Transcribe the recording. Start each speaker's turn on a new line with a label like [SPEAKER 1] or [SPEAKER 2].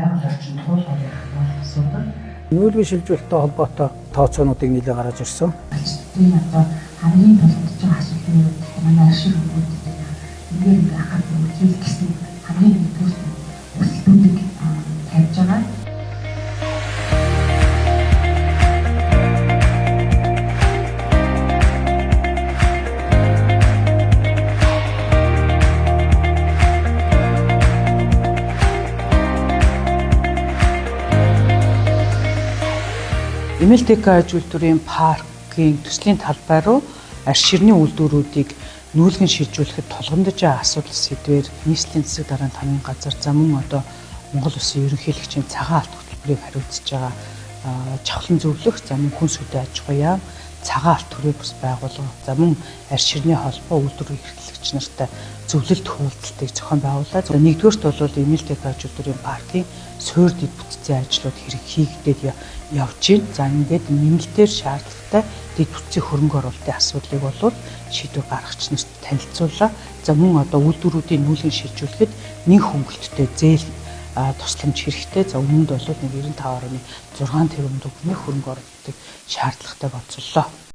[SPEAKER 1] байгаль орчин туулах бол асуудал.
[SPEAKER 2] Нүүлгэн шилжүүлэлттэй холбоотой тооцоонуудыг нэлээд гаргаж ирсэн.
[SPEAKER 1] Ажилтны одоо хамгийн тулгамдж байгаа асуудал нь манай ашиг хөнгөлөлт ингээд хахад хийх гэсэн хамгийн нэгдүгээр өсөлтүүдийг тавьж байгаа.
[SPEAKER 3] Эмэлтек аж үйлдвэрийн паркийн төслийн талбай руу арьс ширний үйлдвэрүүдийг нүүлгэн шилжүүлэхэд тулгамдж байгаа асуудал сэдвээр нийслэлийн засаг дарганы тамгын газар за мөн одоо Монгол Улсын ерөнхийлөгчийн цагаан алт хөтөлбөрийг хариуцж байгаа чавлан зөвлөх за мөн хүнс үдэ аж ахуй яам цагаан алт төрийн бас байгууллага за мөн арьс ширний холбоо үйлдвэрийн эрхлэгч нартай зөвлөлт хуралдалтыг зохион байгуулаад нэгдүгээрт бол Эмэлтек аж үйлдвэрийн паркийн суурь дэд бүтцийн ажлууд хэрэг хийгдээд явж байна. За ингээд нэмэлтээр шаардлагатай дэд бүтцийн хөрөнгө оруулалтын асуудлыг бол шийдвэр гаргагч нарт танилцууллаа. За мөн одоо үйлдвэрүүдийн нүүлгэн шилжүүлэхэд нэг хөнгөлөлттэй зээл тусламж хэрэгтэй. За өмнөд бол 95.6 тэрбум төгрөгийн хөрөнгө оруулалтыг шаардлагатай болцоллоо.